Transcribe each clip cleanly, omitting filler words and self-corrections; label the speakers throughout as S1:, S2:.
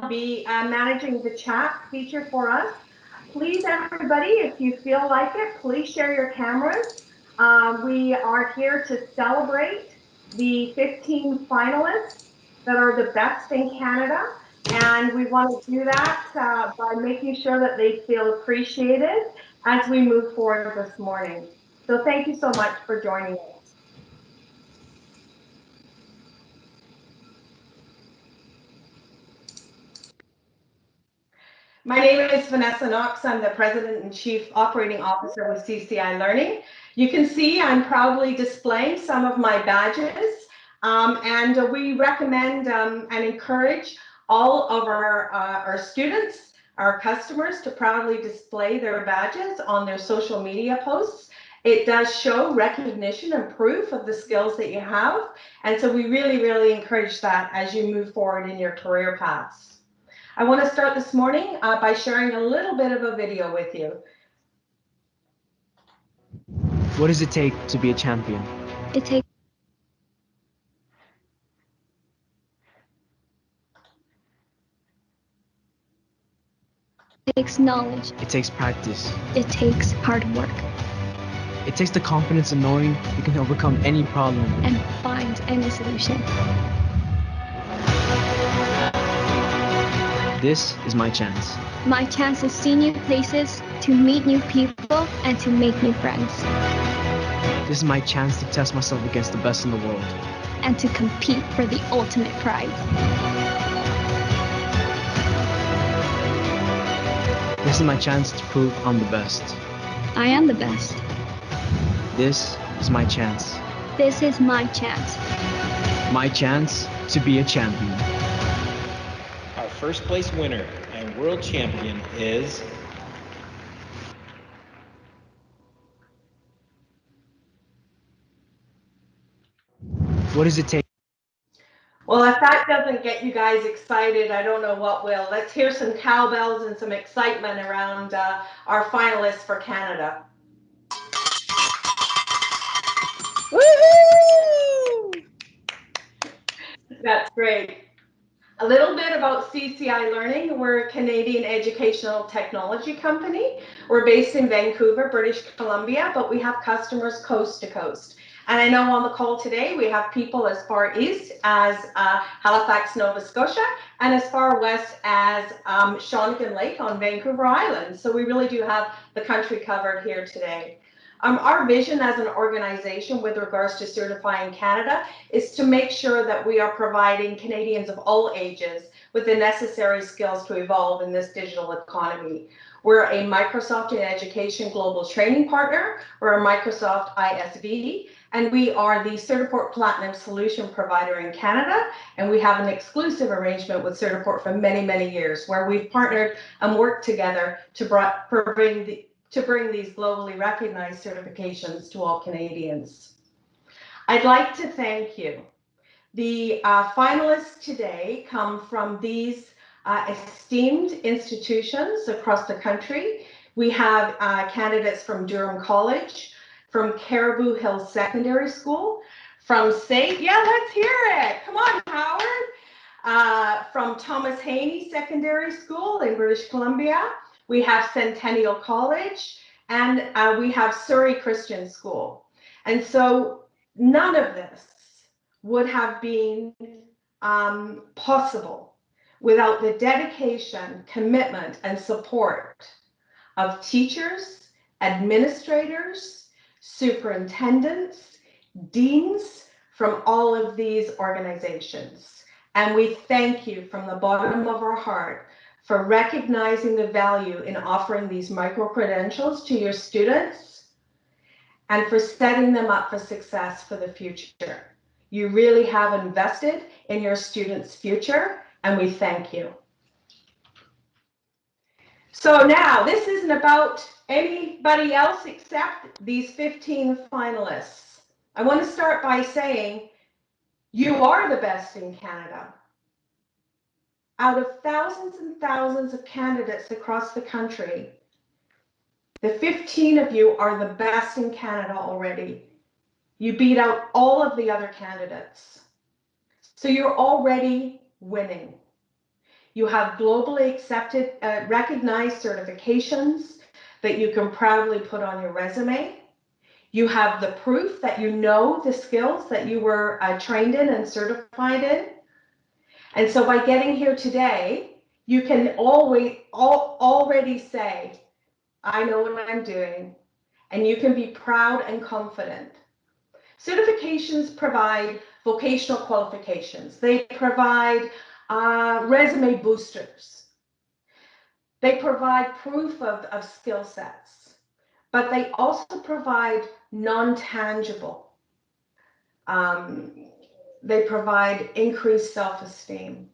S1: be managing the chat feature for us. Please, everybody, if you feel like it, please share your cameras. We are here to celebrate the 15 finalists that are the best in Canada. And we want to do that by making sure that they feel appreciated as we move forward this morning. So thank you so much for joining us. My name is Vanessa Knox. I'm the President and Chief Operating Officer with CCI Learning. You can see I'm proudly displaying some of my badges, and we recommend and encourage all of our students, our customers, to proudly display their badges on their social media posts. It does show recognition and proof of the skills that you have, and so we really encourage that as you move forward in your career paths. I want to start this morning by sharing a little bit of a video with you.
S2: What does it take to be a champion?
S3: It takes knowledge.
S2: It takes practice.
S3: It takes hard work.
S2: It takes the confidence of knowing you can overcome any problem
S3: and find any solution.
S2: This is my chance.
S3: My chance to see new places, to meet new people, and to make new friends.
S2: This is my chance to test myself against the best in the world.
S3: And to compete for the ultimate prize.
S2: This is my chance to prove I'm the best.
S3: I am the best.
S2: This is my chance.
S3: This is my chance.
S2: My chance to be a champion.
S4: Our first place winner and world champion is
S2: What does it take?
S1: Well, if that doesn't get you guys excited, I don't know what will. Let's hear some cowbells and some excitement around our finalists for Canada. Woohoo! That's great. A little bit about CCI Learning. We're a Canadian educational technology company. We're based in Vancouver, British Columbia, but we have customers coast to coast. And I know on the call today, we have people as far east as Halifax, Nova Scotia, and as far west as Shawnigan Lake on Vancouver Island. So we really do have the country covered here today. Our vision as an organization with regards to certifying Canada is to make sure that we are providing Canadians of all ages with the necessary skills to evolve in this digital economy. We're a Microsoft in Education global training partner. We're a Microsoft ISV, and we are the Certiport Platinum solution provider in Canada. And we have an exclusive arrangement with Certiport for many years, where we've partnered and worked together to bring these globally recognized certifications to all Canadians. I'd like to thank you. The finalists today come from these esteemed institutions across the country. We have candidates from Durham College, from Caribou Hill Secondary School, from St. Yeah, let's hear it. Come on, Howard. From Thomas Haney Secondary School in British Columbia. We have Centennial College, and we have Surrey Christian School. And so none of this would have been possible without the dedication, commitment, and support of teachers, administrators, superintendents, deans from all of these organizations. And we thank you from the bottom of our heart for recognizing the value in offering these micro-credentials to your students and for setting them up for success for the future. You really have invested in your students' future, and we thank you. So now, this isn't about anybody else except these 15 finalists. I want to start by saying, you are the best in Canada. Out of thousands and thousands of candidates across the country, the 15 of you are the best in Canada already. You beat out all of the other candidates. So you're already winning. You have globally accepted, recognized certifications that you can proudly put on your resume. You have the proof that you know the skills that you were trained in and certified in. And so by getting here today, you can already say, I know what I'm doing, and you can be proud and confident. Certifications provide vocational qualifications. They provide resume boosters. They provide proof of skill sets, but they also provide non-tangible. They provide increased self-esteem.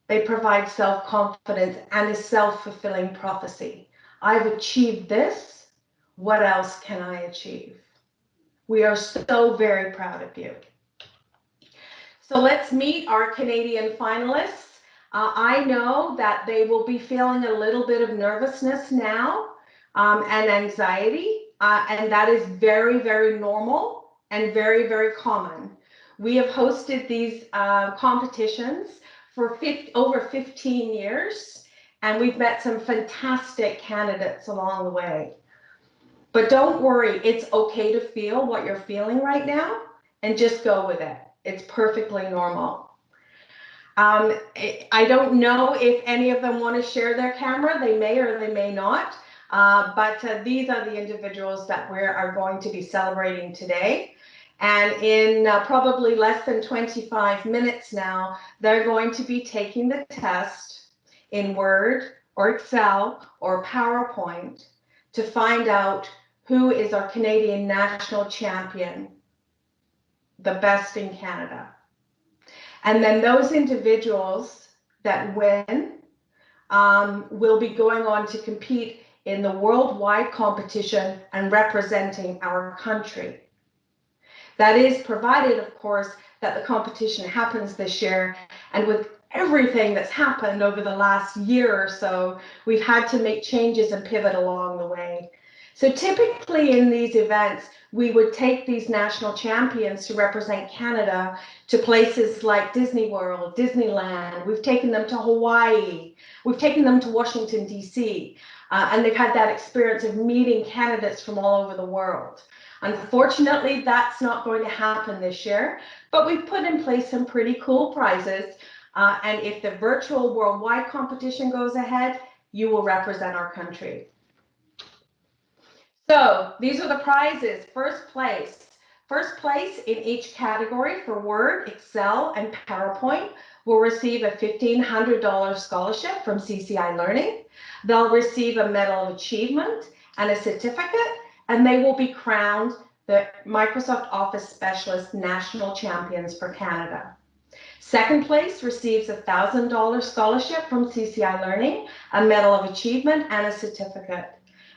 S1: They provide self-confidence and a self-fulfilling prophecy. I've achieved this. What else can I achieve? We are so very proud of you. So let's meet our Canadian finalists. I know that they will be feeling a little bit of nervousness now and anxiety, and that is very, very normal and very, very common. We have hosted these competitions for over 15 years, and we've met some fantastic candidates along the way. But don't worry, it's okay to feel what you're feeling right now and just go with it. It's perfectly normal. I don't know if any of them want to share their camera. They may or they may not. But these are the individuals that we are going to be celebrating today. And in probably less than 25 minutes now, they're going to be taking the test in Word or Excel or PowerPoint to find out who is our Canadian National Champion, the best in Canada. And then those individuals that win will be going on to compete in the worldwide competition and representing our country. That is provided, of course, that the competition happens this year. And with everything that's happened over the last year or so, we've had to make changes and pivot along the way. So typically in these events, we would take these national champions to represent Canada to places like Disney World, Disneyland. We've taken them to Hawaii. We've taken them to Washington, D.C. And they've had that experience of meeting candidates from all over the world. Unfortunately, that's not going to happen this year, but we've put in place some pretty cool prizes. And if the virtual worldwide competition goes ahead, you will represent our country. So these are the prizes. First place in each category for Word, Excel, and PowerPoint will receive a $1,500 scholarship from CCI Learning. They'll receive a Medal of Achievement and a certificate, and they will be crowned the Microsoft Office Specialist National Champions for Canada. Second place receives a $1,000 scholarship from CCI Learning, a Medal of Achievement, and a certificate.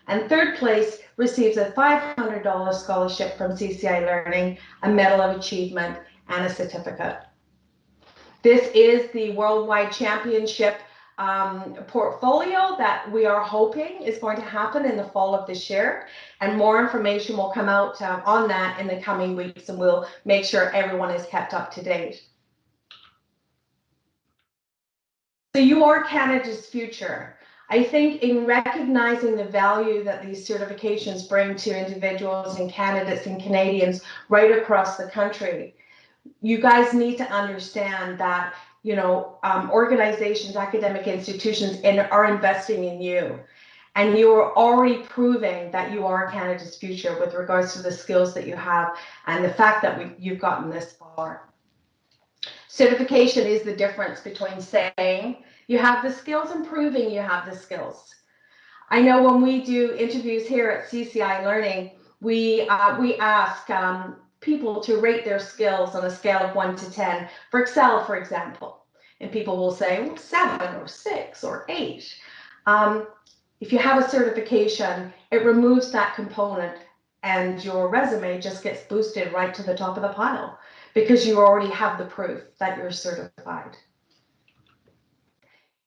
S1: And third place receives a $500 scholarship from CCI Learning, a Medal of Achievement, and a certificate. This is the Worldwide Championship portfolio that we are hoping is going to happen in the fall of this year. And more information will come out on that in the coming weeks, and we'll make sure everyone is kept up to date. So you are Canada's future. I think in recognizing the value that these certifications bring to individuals and candidates and Canadians right across the country, you guys need to understand that, you know, organizations, academic institutions are investing in you. And you are already proving that you are Canada's future with regards to the skills that you have and the fact that you've gotten this far. Certification is the difference between saying you have the skills and proving you have the skills. I know when we do interviews here at CCI Learning, we ask people to rate their skills on a scale of 1 to 10 for Excel, for example. And people will say, well, 7 or 6 or 8. If you have a certification, it removes that component and your resume just gets boosted right to the top of the pile because you already have the proof that you're certified.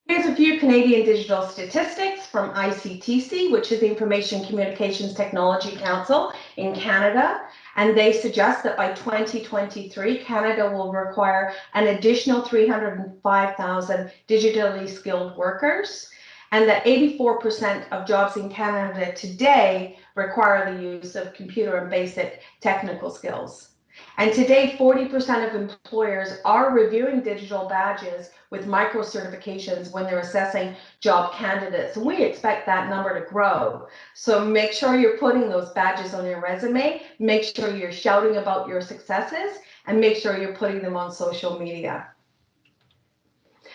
S1: Here's a few Canadian digital statistics from ICTC, which is the Information Communications Technology Council in Canada. And they suggest that by 2023, Canada will require an additional 305,000 digitally skilled workers, and that 84% of jobs in Canada today require the use of computer and basic technical skills. And today, 40% of employers are reviewing digital badges with micro certifications when they're assessing job candidates. And we expect that number to grow. So make sure you're putting those badges on your resume, make sure you're shouting about your successes, and make sure you're putting them on social media.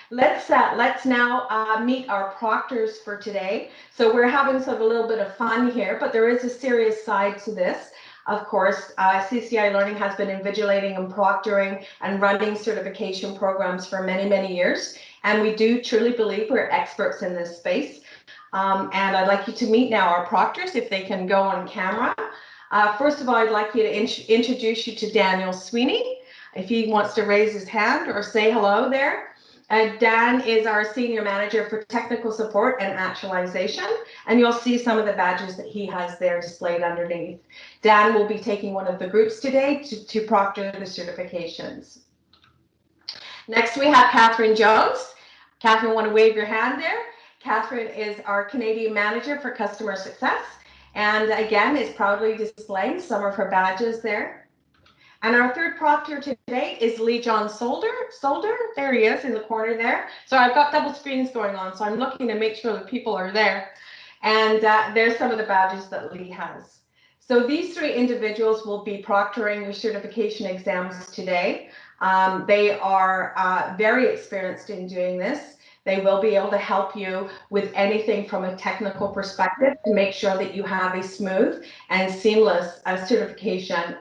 S1: Let's now meet our proctors for today. So we're having sort of a little bit of fun here, but there is a serious side to this. Of course, CCI Learning has been invigilating and proctoring and running certification programs for many, many years. And we do truly believe we're experts in this space. And I'd like you to meet now our proctors, if they can go on camera. First of all, I'd like you to introduce you to Daniel Sweeney, if he wants to raise his hand or say hello there. Dan is our Senior Manager for Technical Support and Actualization, and you'll see some of the badges that he has there displayed underneath. Dan will be taking one of the groups today to proctor the certifications. Next, we have Katherine Jones. Katherine, want to wave your hand there? Katherine is our Canadian Manager for Customer Success, and again, is proudly displaying some of her badges there. And our third proctor today is Lee John Solder. There he is in the corner there. So I've got double screens going on, so I'm looking to make sure that people are there. And there's some of the badges that Lee has. So these three individuals will be proctoring your certification exams today. They are very experienced in doing this. They will be able to help you with anything from a technical perspective to make sure that you have a smooth and seamless certification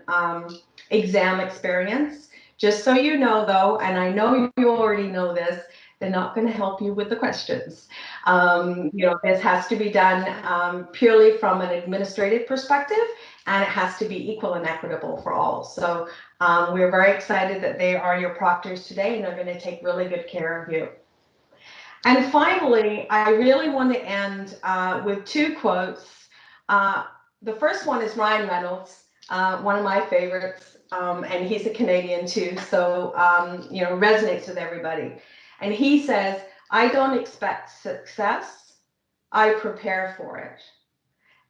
S1: exam experience. Just so you know, though, and I know you already know this, they're not going to help you with the questions. This has to be done purely from an administrative perspective, and it has to be equal and equitable for all. So we're very excited that they are your proctors today, and they're going to take really good care of you. And finally, I really want to end with two quotes. The first one is Ryan Reynolds, one of my favorites. And he's a Canadian too, so resonates with everybody. And he says, "I don't expect success, I prepare for it."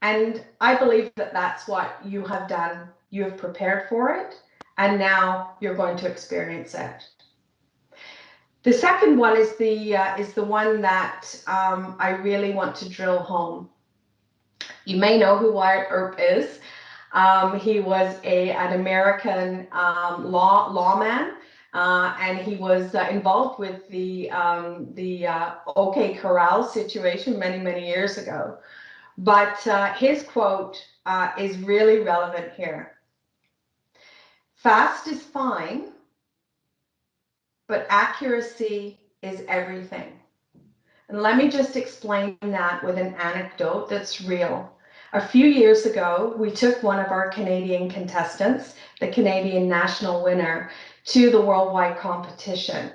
S1: And I believe that that's what you have done. You have prepared for it, and now you're going to experience it. The second one is the one that I really want to drill home. You may know who Wyatt Earp is. He was an American lawman, and he was involved with the OK Corral situation many, many years ago. But his quote is really relevant here. "Fast is fine, but accuracy is everything." And let me just explain that with an anecdote that's real. A few years ago, we took one of our Canadian contestants, the Canadian national winner, to the worldwide competition.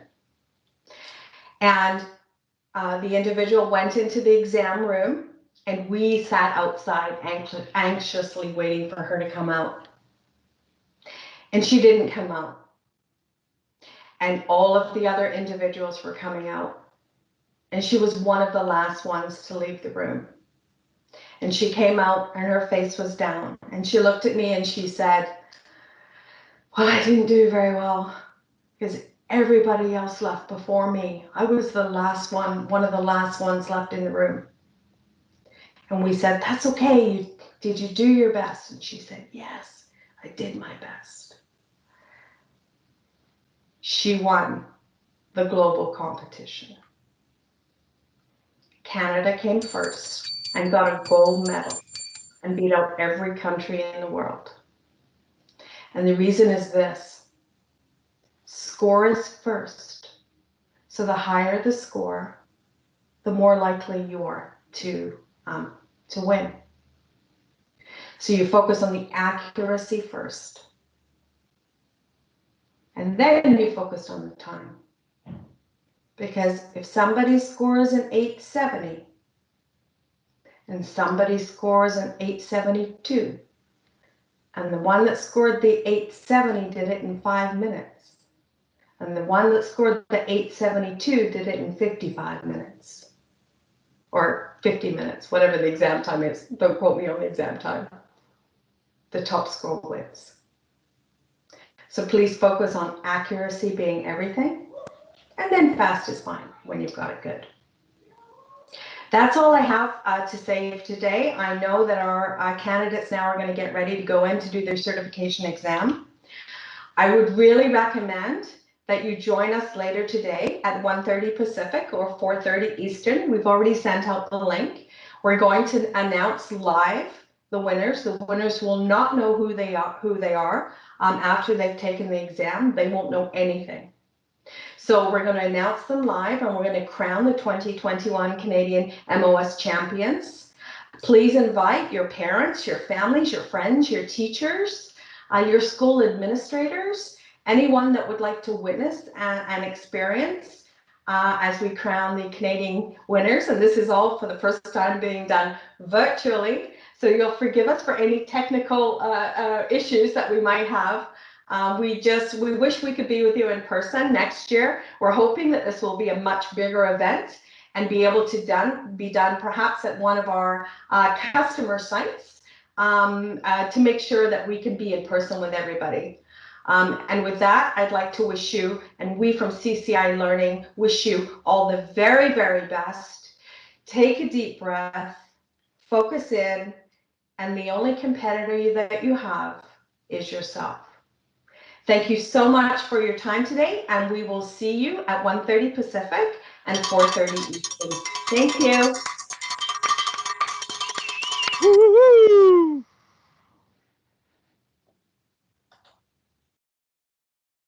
S1: And the individual went into the exam room, and we sat outside anxiously waiting for her to come out. And she didn't come out. And all of the other individuals were coming out. And she was one of the last ones to leave the room. And she came out and her face was down. And she looked at me and she said, "Well, I didn't do very well because everybody else left before me. I was the last one of the last ones left in the room." And we said, "That's okay. Did you do your best?" And she said, "Yes, I did my best." She won the global competition. Canada came first and got a gold medal and beat out every country in the world. And the reason is this: score is first. So the higher the score, the more likely you are to win. So you focus on the accuracy first. And then you focus on the time. Because if somebody scores an 870 and somebody scores an 872, And the one that scored the 870 did it in 5 minutes. And the one that scored the 872 did it in 55 minutes. Or 50 minutes, whatever the exam time is. Don't quote me on the exam time. The top score wins. So please focus on accuracy being everything. And then fast is fine when you've got it good. That's all I have to say today. I know that our candidates now are going to get ready to go in to do their certification exam. I would really recommend that you join us later today at 1:30 Pacific or 4:30 Eastern. We've already sent out the link. We're going to announce live the winners. The winners will not know who they are after they've taken the exam. They won't know anything. So we're going to announce them live, and we're going to crown the 2021 Canadian MOS champions. Please invite your parents, your families, your friends, your teachers, your school administrators, anyone that would like to witness and experience as we crown the Canadian winners. And this is all for the first time being done virtually. So you'll forgive us for any technical issues that we might have. We wish we could be with you in person next year. We're hoping that this will be a much bigger event and be able to be done perhaps at one of our customer sites to make sure that we can be in person with everybody. And with that, I'd like to wish you, and we from CCI Learning wish you all the very, very best. Take a deep breath, focus in, and the only competitor that you have is yourself. Thank you so much for your time today, and we will see you at 1:30 Pacific and 4:30 Eastern. Thank you.